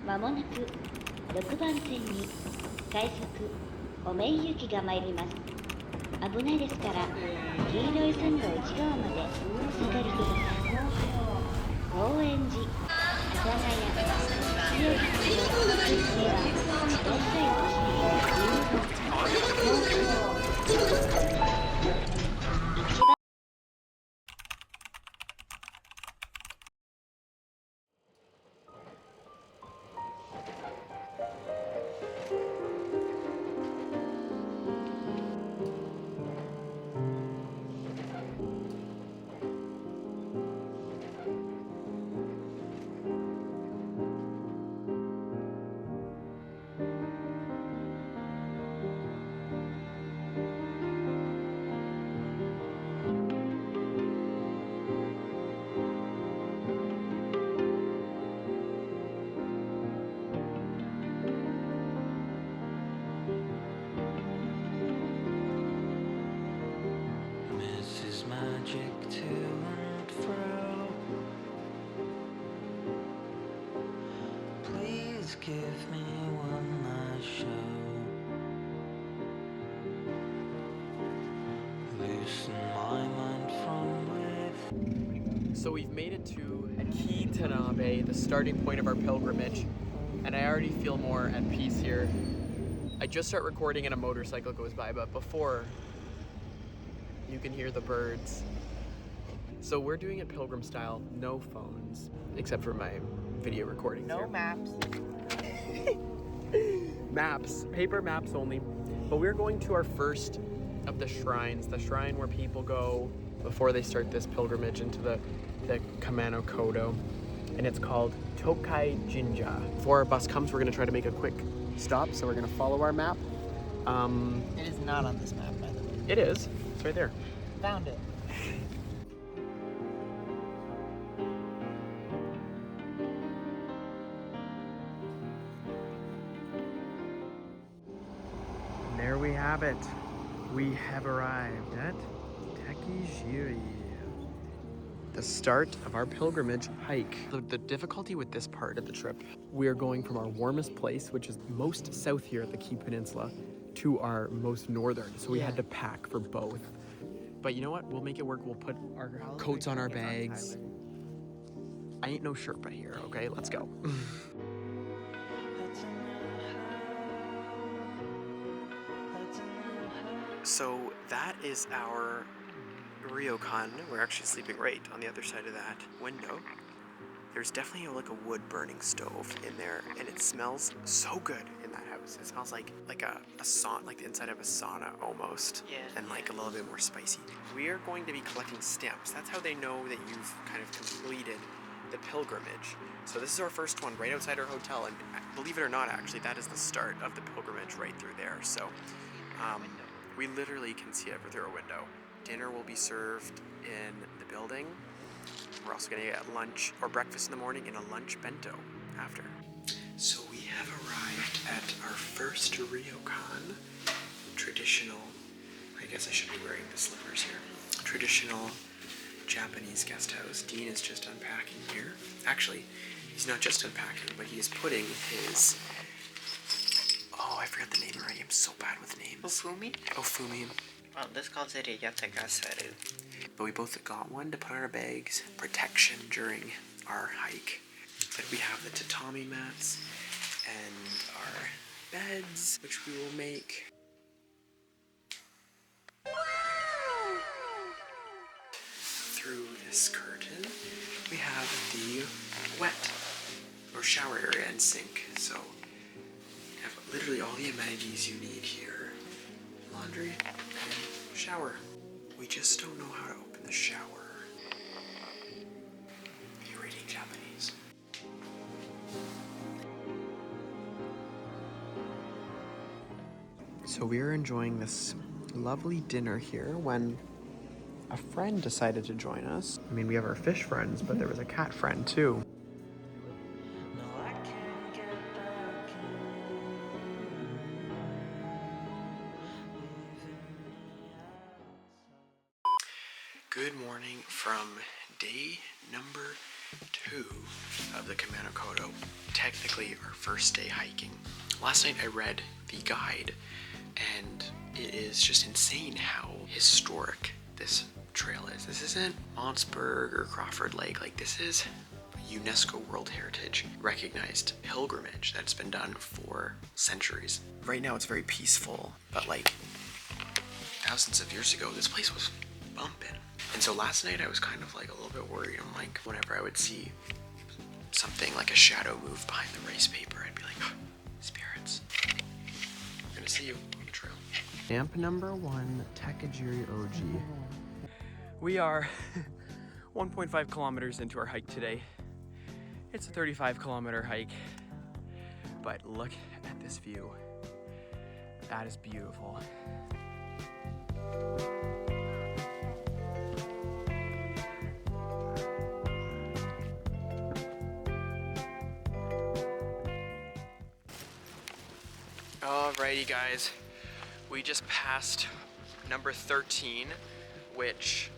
まもなく6番線に快速おめい行きが参ります。危ないですから黄色い線路内側までお下がりください。高円寺、世田谷、日吉の続きはいらっしゃいまし。Give me one last show. Loosen my mind from with. So we've made it to Kitanabe, the starting point of our pilgrimage, and I already feel more at peace here. I just start recording and a motorcycle goes by, but before, you can hear the birds. So we're doing it pilgrim style, no phones, except for my video recordings. No here. maps. Maps, paper maps only. But we're going to our first of the shrines, the shrine where people go before they start this pilgrimage into the Kumano Kodo. And it's called Tokai Jinja. Before our bus comes, we're gonna try to make a quick stop, so we're gonna follow our map. It is not on this map, by the way. It is, it's right there. Found it. There we have it. We have arrived at Tekijiri, the start of our pilgrimage hike. The difficulty with this part of the trip, we are going from our warmest place, which is most south here at the Kii Peninsula, to our most northern. So we had to pack for both. But you know what? We'll make it work. We'll put our coats on our bags. I ain't no Sherpa here, okay? Let's go. So that is our ryokan. We're actually sleeping right on the other side of that window. There's definitely like a wood burning stove in there, and it smells so good in that house. It smells like a sauna, like the inside of a sauna almost, and like a little bit more spicy. We are going to be collecting stamps. That's how they know that you've kind of completed the pilgrimage. So this is our first one right outside our hotel, and believe it or not, actually, that is the start of the pilgrimage right through there. So we literally can see it through a window. Dinner will be served in the building. We're also gonna get lunch or breakfast in the morning and a lunch bento after. So we have arrived at our first ryokan. Traditional, I guess I should be wearing the slippers here. Traditional Japanese guest house. Dean is just unpacking here. Actually, he's not just unpacking, but he is putting his, oh, I forgot the name already. I'm so bad with names. Ofumi? Ofumi. Well, this calls it a yatagasaru. But we both got one to put on our bags. Protection during our hike. But we have the tatami mats and our beds, which we will make. Through this curtain, we have the wet or shower area and sink. So you have literally all the amenities you need here. Laundry and shower. We just don't know how to open the shower. You're reading Japanese. So we are enjoying this lovely dinner here when a friend decided to join us. I mean, we have our fish friends, but there was a cat friend too. Good morning from day number 2 of the Kumano Kodo. Technically our first day hiking. Last night I read the guide and it is just insane how historic this trail is. This isn't Montsburg or Crawford Lake. Like, this is a UNESCO World Heritage recognized pilgrimage that's been done for centuries. Right now it's very peaceful, but like thousands of years ago, this place was bumping. And so last night I was kind of like a little bit worried. I'm like, whenever I would see something like a shadow move behind the rice paper, I'd be like, oh, spirits. I'm gonna see you on the trail. Camp number 1, Takajiri OG. We are 1.5 kilometers into our hike today. It's a 35-kilometer hike, but look at this view. That is beautiful. Alrighty guys, we just passed number 13, which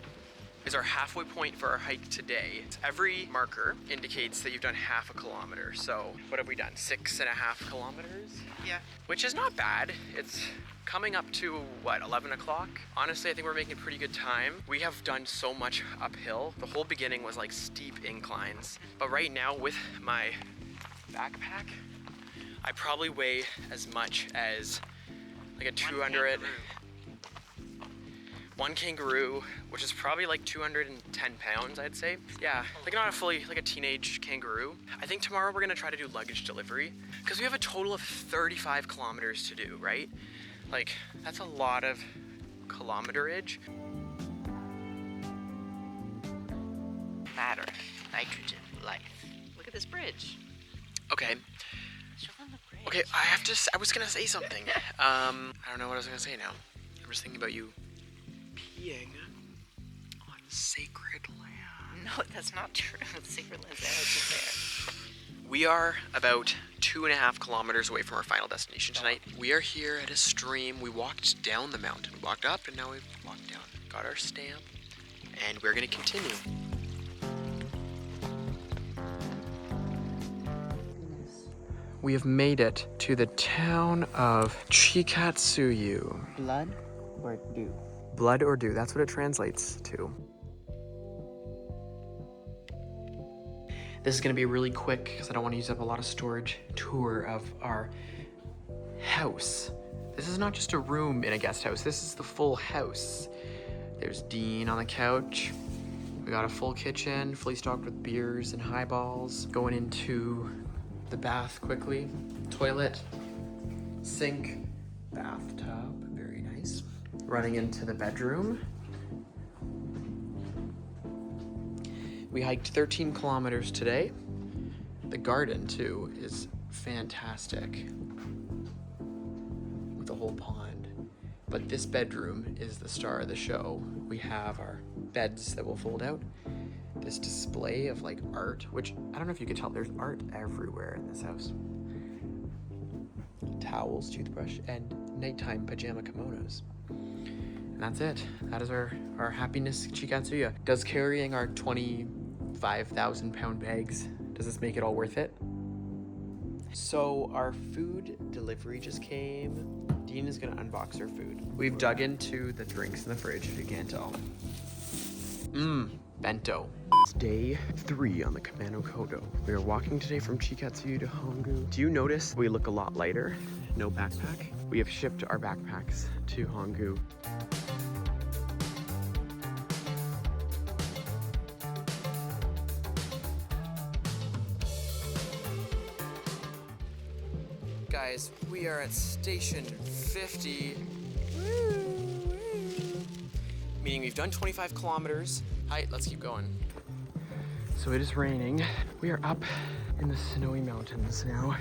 is our halfway point for our hike today. Every marker indicates that you've done half a kilometer. So what have we done? 6.5 kilometers? Yeah. Which is not bad. It's coming up to, what, 11 o'clock? Honestly, I think we're making pretty good time. We have done so much uphill. The whole beginning was like steep inclines. But right now with my backpack, I probably weigh as much as like a 200. One kangaroo, which is probably like 210 pounds, I'd say. Yeah, like not a fully, like a teenage kangaroo. I think tomorrow we're gonna try to do luggage delivery because we have a total of 35 kilometers to do, right? Like, that's a lot of kilometerage. Matter, nitrogen, life. Look at this bridge. Okay. Show them the bridge. Okay, I was gonna say something. I don't know what I was gonna say now. I'm just thinking about you peeing on sacred land. No, that's not true. Sacred land's there. We are about 2.5 kilometers away from our final destination tonight. We are here at a stream. We walked down the mountain. We walked up and now we've walked down. Got our stamp and we're gonna continue. We have made it to the town of Chikatsuyu. Blood or dew? Blood or dew, that's what it translates to. This is gonna be really quick because I don't want to use up a lot of storage. Tour of our house. This is not just a room in a guest house, this is the full house. There's Dean on the couch. We got a full kitchen, fully stocked with beers and highballs. Going into the bath quickly. Toilet, sink, bathtub, very nice. Running into the bedroom. We hiked 13 kilometers today. The garden too is fantastic with the whole pond. But this bedroom is the star of the show. We have our beds that will fold out. This display of like art, which I don't know if you could tell, there's art everywhere in this house. Towels, toothbrush, and nighttime pajama kimonos. And that's it. That is our happiness Chikatsuya. Does carrying our 25,000 pound bags, does this make it all worth it? So our food delivery just came. Dean is gonna unbox our food. We've dug into the drinks in the fridge, if you can't tell. Bento. It's day 3 on the Kumano Kodo. We are walking today from Chikatsuyu to Hongu. Do you notice we look a lot lighter? No backpack. We have shipped our backpacks to Hongu. Guys, we are at station 50. Meaning we've done 25 kilometers. Hi, let's keep going. So it is raining. We are up in the snowy mountains now.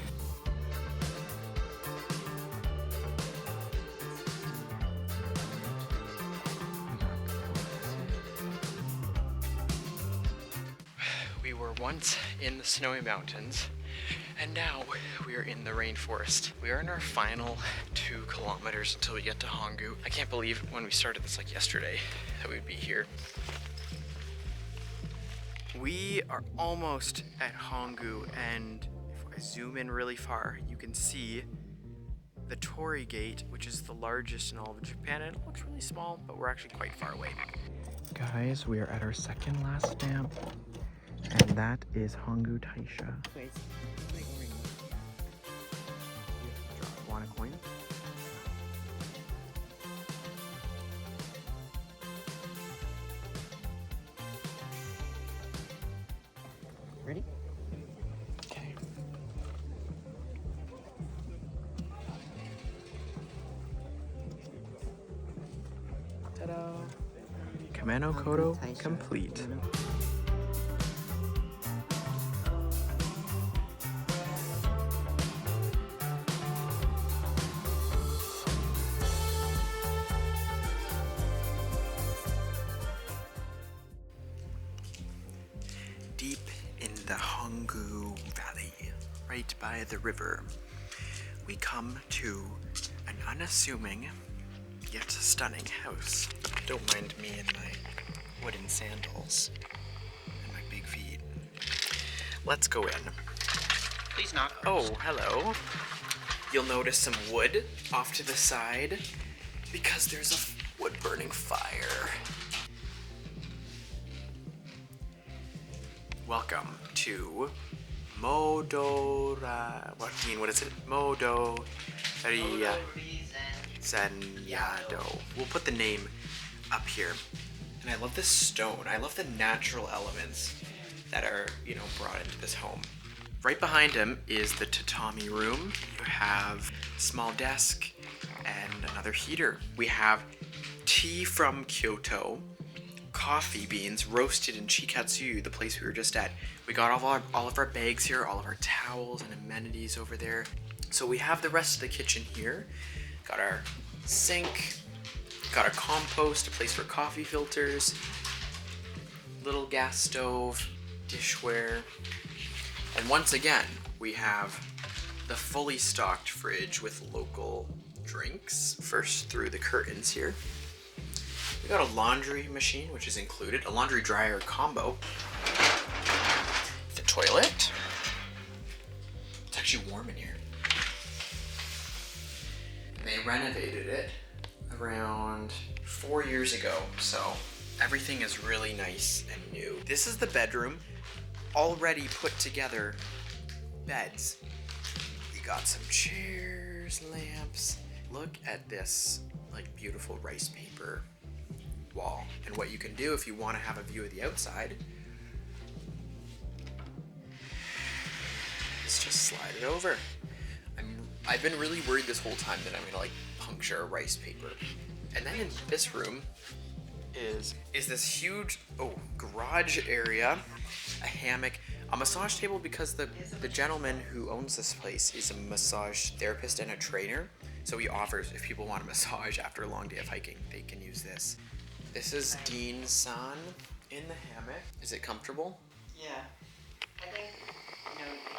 We were once in the snowy mountains, and now we are in the rainforest. We are in our final 2 kilometers until we get to Hongu. I can't believe when we started this like yesterday that we'd be here. We are almost at Hongu, and if I zoom in really far, you can see the Torii Gate, which is the largest in all of Japan, and it looks really small, but we're actually quite far away. Guys, we are at our second last stamp, and that is Hongu Taisha. Want a coin? Ready? Okay. Ta-da! Kumano Kodo complete. Deep in the Hongu Valley, right by the river, we come to an unassuming yet stunning house. Don't mind me and my wooden sandals and my big feet. Let's go in. Please knock Oh, first. hello. You'll notice some wood off to the side because there's a wood burning fire. Welcome to Modora. What is it? Modo Ria Zenyado. We'll put the name up here. And I love this stone. I love the natural elements that are, brought into this home. Right behind him is the tatami room. You have a small desk and another heater. We have tea from Kyoto, coffee beans roasted in Chikatsu, the place we were just at. We got all of our bags here, all of our towels and amenities over there. So we have the rest of the kitchen here. Got our sink, got our compost, a place for coffee filters, little gas stove, dishware. And once again, we have the fully stocked fridge with local drinks. First through the curtains here. We got a laundry machine, which is included, a laundry dryer combo. The toilet. It's actually warm in here. They renovated it around 4 years ago, so everything is really nice and new. This is the bedroom, already put together beds. We got some chairs, lamps. Look at this beautiful rice paper wall. And what you can do if you want to have a view of the outside is just slide it over. I've been really worried this whole time that I'm gonna puncture a rice paper. And then in this room is this huge garage area, a hammock, a massage table because the gentleman who owns this place is a massage therapist and a trainer. So he offers, if people want a massage after a long day of hiking, they can use this. This is Dean-san in the hammock. Is it comfortable? Yeah. I think,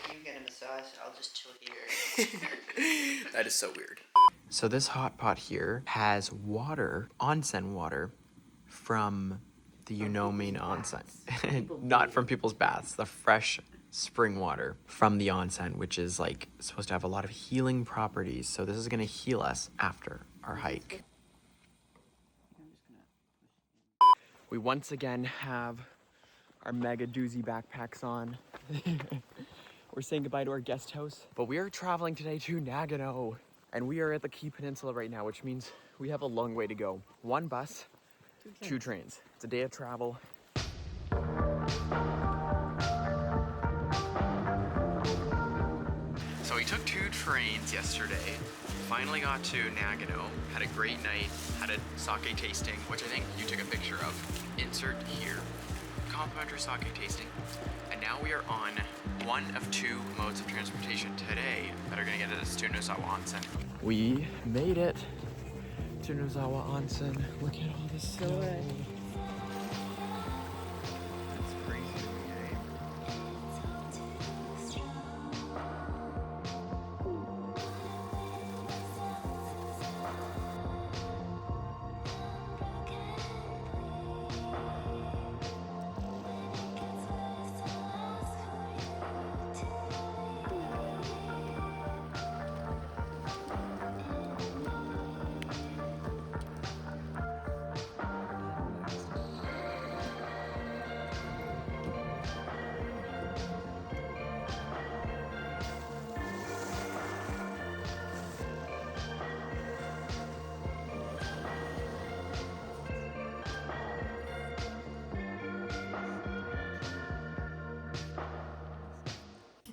if you get a massage, I'll just chill here. That is so weird. So this hot pot here has water, onsen water, from the Yunomin onsen. Not from people's baths, the fresh spring water from the onsen, which is supposed to have a lot of healing properties. So this is gonna heal us after our hike. We once again have our mega doozy backpacks on. We're saying goodbye to our guest house, but we are traveling today to Nagano, and we are at the Key Peninsula right now, which means we have a long way to go. 1 bus, 2 trains. It's a day of travel. So we took 2 trains yesterday, finally got to Nagano, had a great night, had a sake tasting, which I think you took a picture of. Insert here. Complimentary sake tasting. And now we are on one of 2 modes of transportation today that are gonna get us to Nozawaonsen. We made it to Nozawaonsen. Look at all this snow. That's crazy, eh?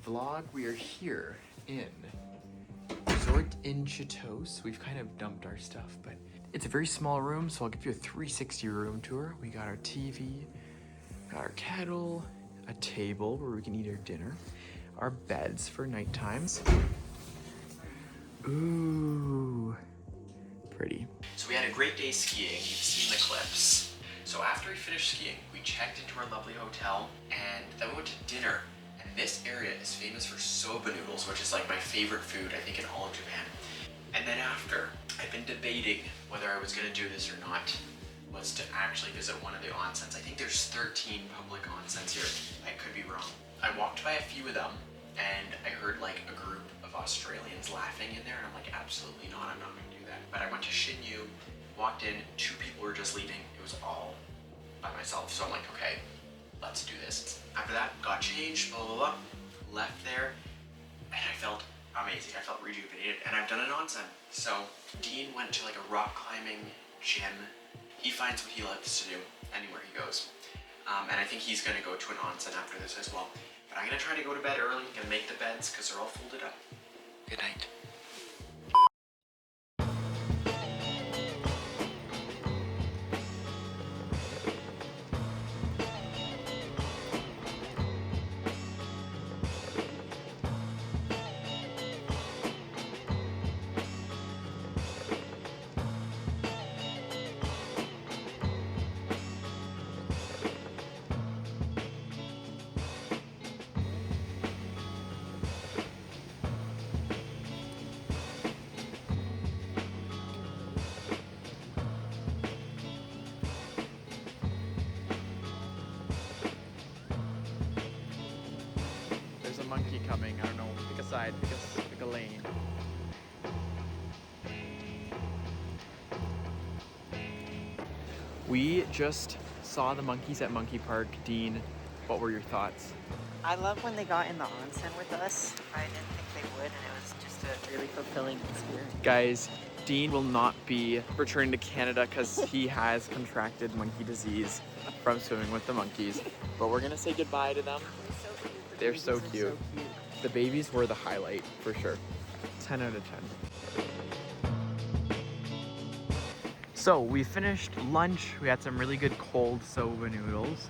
vlog. We are here in Resort in Chateaus. We've kind of dumped our stuff, but it's a very small room, so I'll give you a 360 room tour. We got our TV, got our kettle, a table where we can eat our dinner, our beds for night times. Ooh, pretty. So we had a great day skiing. You've seen the clips. So after we finished skiing, we checked into our lovely hotel, and then we went to dinner. And this area is famous for soba noodles, which is like my favorite food, I think, in all of Japan. And then after, I've been debating whether I was gonna do this or not, was to actually visit one of the onsens. I think there's 13 public onsens here. I could be wrong. I walked by a few of them, and I heard like a group of Australians laughing in there, and I'm like, absolutely not, I'm not gonna do that. But I went to Shinyu, walked in, 2 people were just leaving. It was all by myself, so I'm like, okay, let's do this. After that, got changed, blah, blah, blah, left there, and I felt amazing. I felt rejuvenated, and I've done an onsen. So Dean went to like a rock climbing gym. He finds what he loves to do anywhere he goes. And I think he's gonna go to an onsen after this as well. But I'm gonna try to go to bed early, gonna make the beds because they're all folded up. Good night. There's a monkey coming. I don't know. Pick a side. Pick a lane. We just saw the monkeys at Monkey Park. Dean, what were your thoughts? I love when they got in the onsen with us. I didn't think they would, and it was just a really fulfilling experience. Guys, Dean will not be returning to Canada because he has contracted monkey disease from swimming with the monkeys. But we're gonna say goodbye to them. They're so cute. The babies were the highlight for sure. 10 out of 10. So we finished lunch. We had some really good cold soba noodles.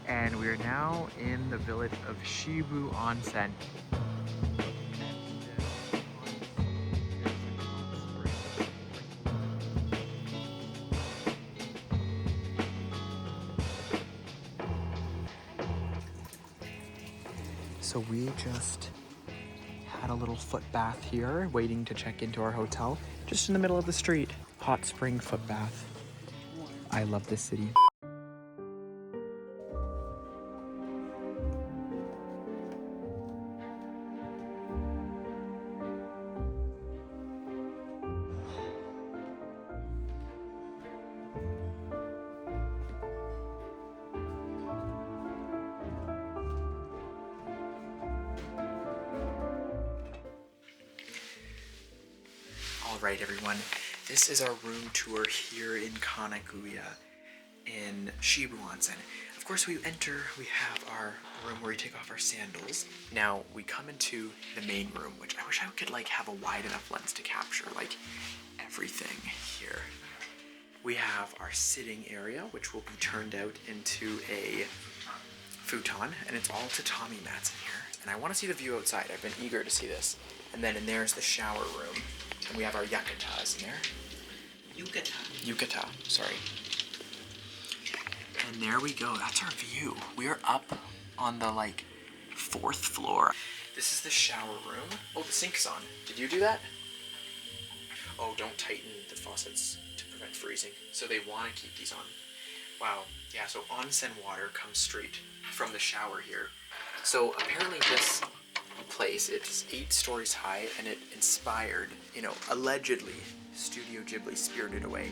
And we are now in the village of Shibu Onsen. So we just had a little foot bath here, waiting to check into our hotel, just in the middle of the street. Hot spring foot bath. I love this city. Alright everyone, this is our room tour here in Kanaguya in Shibu Onsen. Of course we enter, we have our room where we take off our sandals. Now we come into the main room, which I wish I could like have a wide enough lens to capture like everything here. We have our sitting area, which will be turned out into a futon, and it's all tatami mats in here. And I want to see the view outside. I've been eager to see this. And then in there is the shower room. And we have our yakutas in there. Yukata, sorry. And there we go, that's our view. We are up on the like 4th floor. This is the shower room. Oh, the sink's on. Did you do that? Oh, don't tighten the faucets to prevent freezing. So they want to keep these on. Wow, yeah, so onsen water comes straight from the shower here. So apparently this place, it's 8 stories high, and it inspired, you know, allegedly, Studio Ghibli Spirited Away.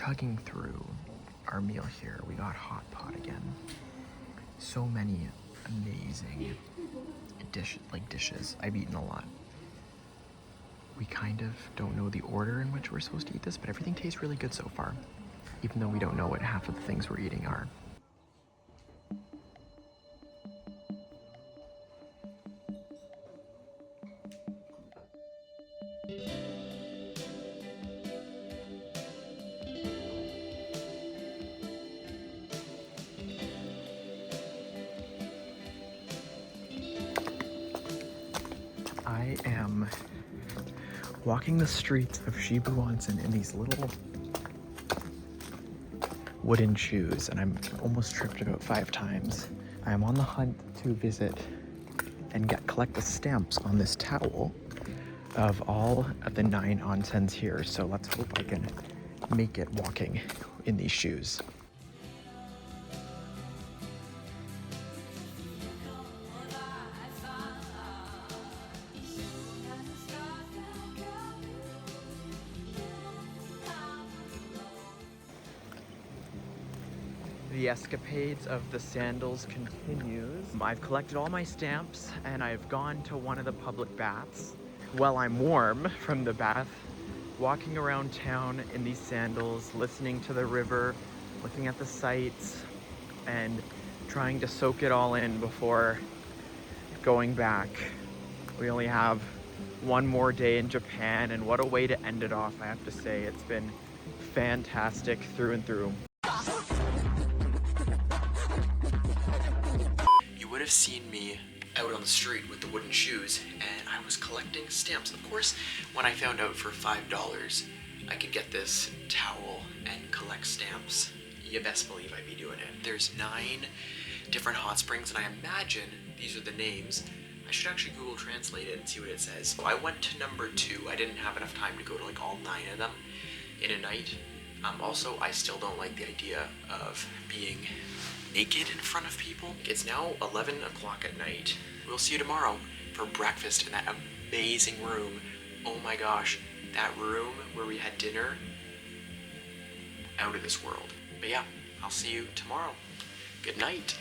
chugging through our meal here. We got hot pot again. So many amazing dishes. I've eaten a lot. We kind of don't know the order in which we're supposed to eat this, but everything tastes really good so far, even though we don't know what half of the things we're eating are. I am walking the streets of Shibuya-onsen in these little wooden shoes, and I'm almost tripped about 5 times. I am on the hunt to visit and collect the stamps on this towel of all of the 9 onsens here. So let's hope I can make it walking in these shoes. The escapades of the sandals continues. I've collected all my stamps and I've gone to one of the public baths. While I'm warm from the bath, walking around town in these sandals, listening to the river, looking at the sights, and trying to soak it all in before going back. We only have one more day in Japan, and what a way to end it off, I have to say. It's been fantastic through and through. You would have seen me out on the street with the wooden shoes, and I was collecting stamps. Of course, when I found out for $5 I could get this towel and collect stamps, you best believe I'd be doing it. There's 9 different hot springs, and I imagine these are the names. I should actually Google Translate it and see what it says. So I went to number 2. I didn't have enough time to go to like all 9 of them in a night. Also, I still don't like the idea of being naked in front of people. It's now 11 o'clock at night. We'll see you tomorrow for breakfast in that amazing room. Oh my gosh, that room where we had dinner, out of this world. But yeah, I'll see you tomorrow. Good night.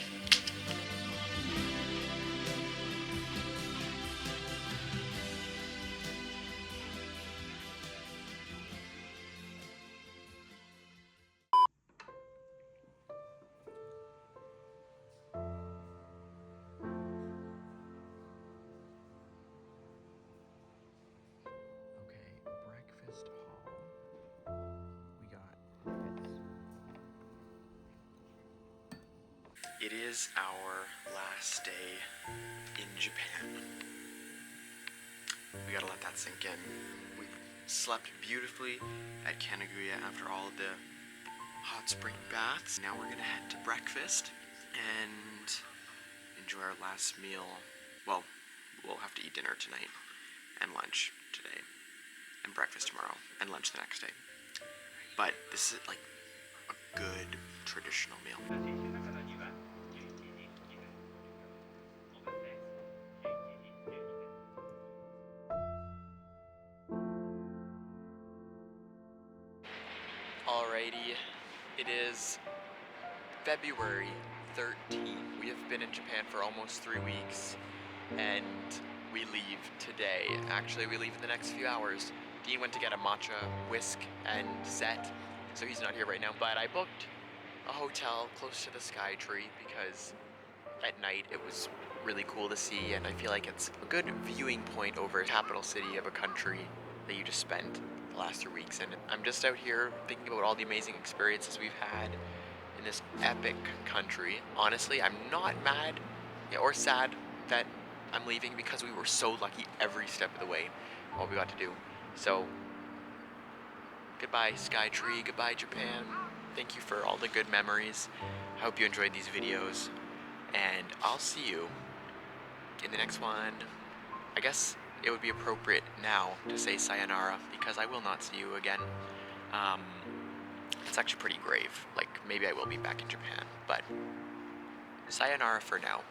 Breakfast hall. We got this. It is our last day in Japan. We gotta let that sink in. We slept beautifully at Kanaguya after all of the hot spring baths. Now we're gonna head to breakfast and enjoy our last meal. Well, we'll have to eat dinner tonight and lunch today, and breakfast tomorrow, and lunch the next day. But this is like a good traditional meal. Alrighty, it is February 13th. We have been in Japan for almost 3 weeks, and we leave today. Actually, we leave in the next few hours. Dean went to get a matcha whisk and set, so he's not here right now. But I booked a hotel close to the Sky Tree because at night it was really cool to see, and I feel like it's a good viewing point over capital city of a country that you just spent the last 3 weeks. And I'm just out here thinking about all the amazing experiences we've had in this epic country. Honestly, I'm not mad or sad that I'm leaving because we were so lucky every step of the way, what we got to do. So, goodbye Sky Tree, goodbye Japan. Thank you for all the good memories. I hope you enjoyed these videos, and I'll see you in the next one. I guess it would be appropriate now to say sayonara because I will not see you again. It's actually pretty grave. Like, maybe I will be back in Japan, but sayonara for now.